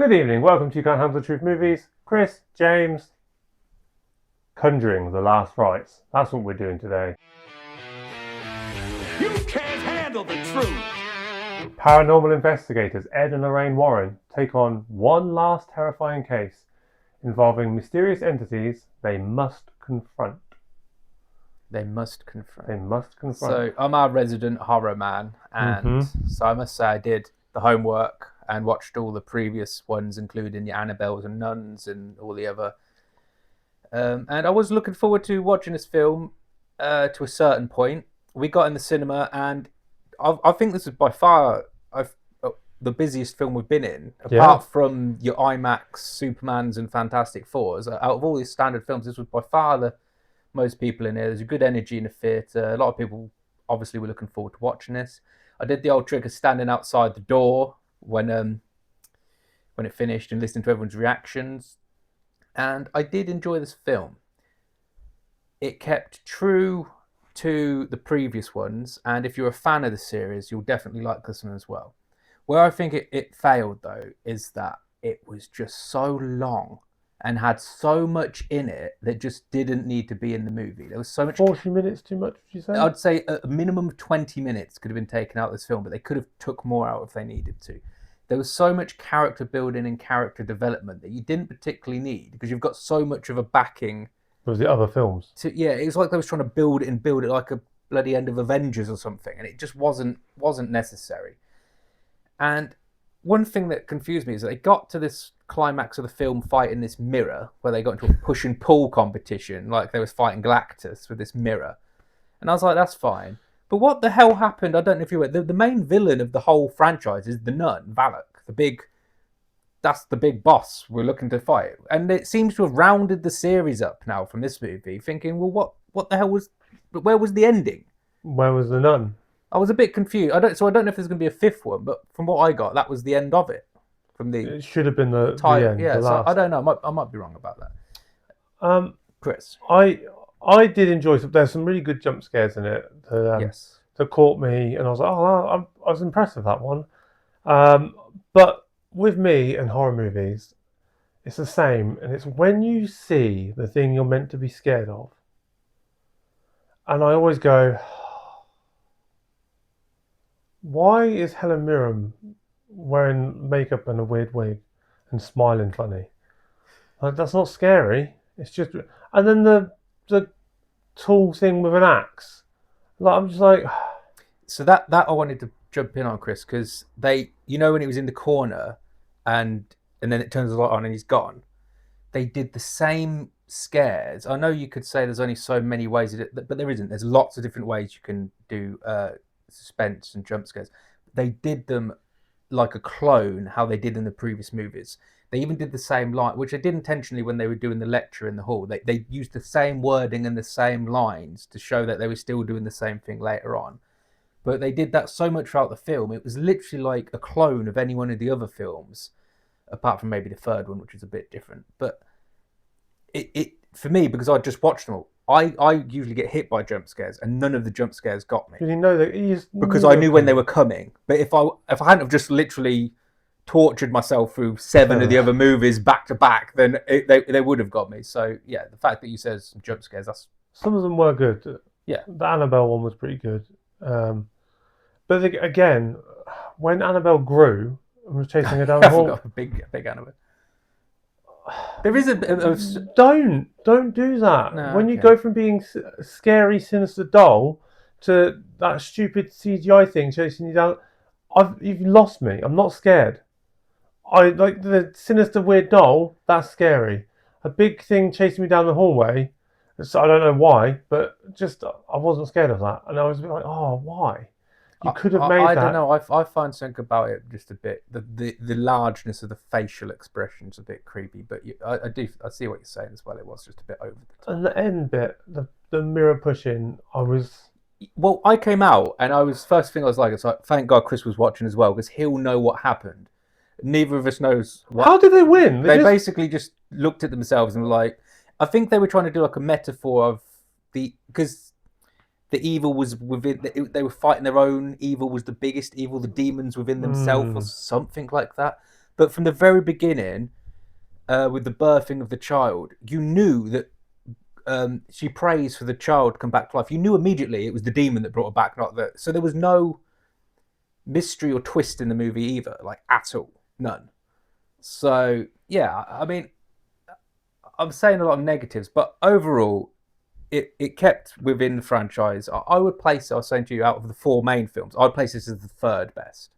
Good evening, welcome to You Can't Handle the Truth Movies. Chris, James, Conjuring, The Last Rites. That's what we're doing today. You can't handle the truth! Paranormal investigators Ed and Lorraine Warren take on one last terrifying case involving mysterious entities they must confront. They must confront. They must confront. So I'm our resident horror man, and so I must say I did the homework and watched all the previous ones, including the Annabelles and Nuns and all the other. And I was looking forward to watching this film to a certain point. We got in the cinema, and I think this is by far the busiest film we've been in, apart from your IMAX, Supermans, and Fantastic Fours. Out of all these standard films, this was by far the most people in here. There's a good energy in the theatre. A lot of people obviously were looking forward to watching this. I did the old trick of standing outside the door when it finished and listening to everyone's reactions. And I did enjoy this film. It kept true to the previous ones, and if you're a fan of the series, you'll definitely like this one as well. Where I think it failed, though, is that it was just so long and had so much in it that just didn't need to be in the movie. There was so much... 40 minutes too much, would you say? I'd say a minimum of 20 minutes could have been taken out of this film, but they could have took more out if they needed to. There was so much character building and character development that you didn't particularly need, because you've got so much of a backing... Was the other films? It was like they was trying to build it like a bloody end of Avengers or something, and it just wasn't necessary. And one thing that confused me is that they got to this climax of the film fight in this mirror, where they got into a push and pull competition, like they was fighting Galactus with this mirror. And I was like, that's fine. But what the hell happened? I don't know if you were... The main villain of the whole franchise is the nun, Valak, that's the big boss we're looking to fight. And it seems to have rounded the series up now from this movie, thinking, well, what the hell was... Where was the ending? Where was the nun? I was a bit confused. I don't know if there's going to be a fifth one, but from what I got, that was the end of it. It should have been the end. Yeah, the so last. I don't know. I might be wrong about that. Chris. I did enjoy some. There's some really good jump scares in it that caught me, and I was like, I was impressed with that one. But with me and horror movies, it's the same, and it's when you see the thing you're meant to be scared of, and I always go, why is Helen Mirren wearing makeup and a weird wig and smiling funny? Like, that's not scary. It's just... And then the tall thing with an axe. Like, I'm just like... So that I wanted to jump in on, Chris, because when he was in the corner and then it turns the light on and he's gone, they did the same scares. I know you could say there's only so many ways, but there isn't. There's lots of different ways you can do suspense and jump scares. They did them like a clone, how they did in the previous movies. They even did the same line, which they did intentionally when they were doing the lecture in the hall. They used the same wording and the same lines to show that they were still doing the same thing later on. But they did that so much throughout the film, it was literally like a clone of any one of the other films, apart from maybe the third one, which is a bit different. But it for me, because I just watched them all, I usually get hit by jump scares, and none of the jump scares got me. You know that because I knew when they were coming. But if I hadn't have just literally tortured myself through 7 of the other movies back to back, then they would have got me. So yeah, the fact that you said some jump scares, some of them were good. Yeah, the Annabelle one was pretty good. But again, when Annabelle grew and was chasing her down the hall, a big Annabelle. There is Don't do that. No, when you go from being a scary, sinister doll to that stupid CGI thing chasing you down, you've lost me. I'm not scared. I like the sinister, weird doll. That's scary. A big thing chasing me down the hallway. I don't know why, but just I wasn't scared of that, and I was a bit like, oh, why? You could have made that. I don't know. I find something about it just a bit. The largeness of the facial expressions a bit creepy, but I see what you're saying as well. It was just a bit over the top. And the end bit, the mirror pushing, Well, I came out and first thing I was like, it's like, thank God Chris was watching as well, because he'll know what happened. Neither of us knows what. How did they win? They basically just looked at themselves and were like, I think they were trying to do like a metaphor of because the evil was within, they were fighting their own evil was the biggest evil, the demons within themselves or something like that. But from the very beginning, with the birthing of the child, you knew that she prays for the child to come back to life. You knew immediately it was the demon that brought her back, not that. So there was no mystery or twist in the movie either, like at all, none. So yeah, I mean, I'm saying a lot of negatives, but overall, it kept within the franchise. I would place it. I was saying to you, out of the 4 main films, I'd place this as the 3rd best.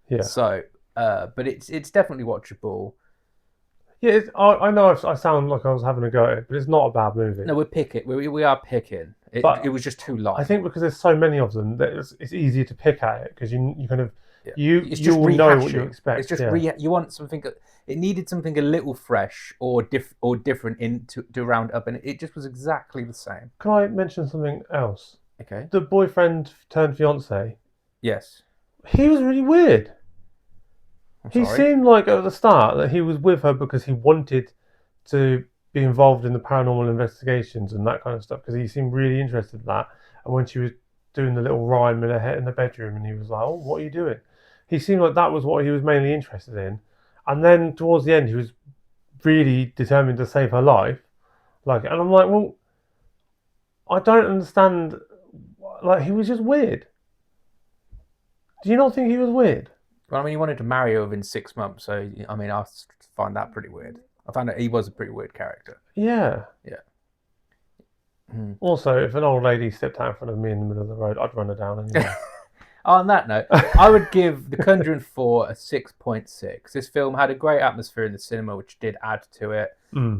Yeah. So, but it's definitely watchable. Yeah, I know I sound like I was having a go at it, but it's not a bad movie. No, we're picking. We are picking. But It was just too long. I think because there's so many of them that it's easier to pick at it because you kind of It's you will know what you expect. It's just you want something. It needed something a little fresh or different to round up, and it just was exactly the same. Can I mention something else? Okay. The boyfriend turned fiance. Yes. He was really weird. He Sorry. seemed like at the start that he was with her because he wanted to be involved in the paranormal investigations and that kind of stuff because he seemed really interested in that. And when she was doing the little rhyme in her head in the bedroom, and he was like, "Oh, what are you doing?" He seemed like that was what he was mainly interested in. And then towards the end, he was really determined to save her life. And I'm like, well, I don't understand. Like, he was just weird. Do you not think he was weird? Well, I mean, he wanted to marry her within 6 months, so I mean, I find that pretty weird. I found that he was a pretty weird character. Yeah. Yeah. Also, if an old lady stepped out in front of me in the middle of the road, I'd run her down anyway. On that note, I would give The Conjuring 4 a 6.6. This film had a great atmosphere in the cinema, which did add to it.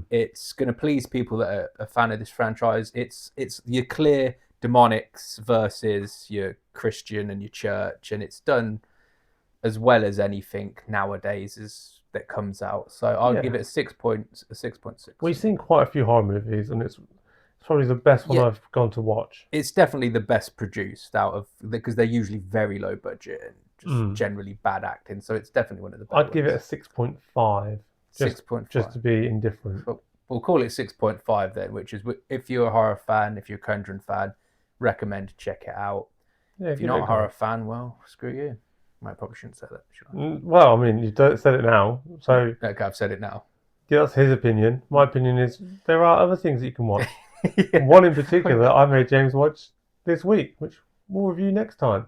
It's going to please people that are a fan of this franchise. It's your clear demonics versus your Christian and your church, and it's done as well as anything nowadays that comes out. So I'll give it a 6.6. We've seen quite a few horror movies, and it's probably the best one I've gone to watch. It's definitely the best produced out of, because they're usually very low budget and just generally bad acting. So it's definitely one of the best. I'd give it a 6.5. 6.5. Just to be indifferent. We'll call it 6.5 then, which is, if you're a horror fan, if you're a Conjuring fan, recommend check it out. Yeah, if you're not a horror fan, well, screw you. I probably shouldn't say that, should I? Well, I mean, you've said it now, so... Okay, I've said it now. Yeah, that's his opinion. My opinion is there are other things that you can watch. One in particular I made James watch this week, which we'll review next time.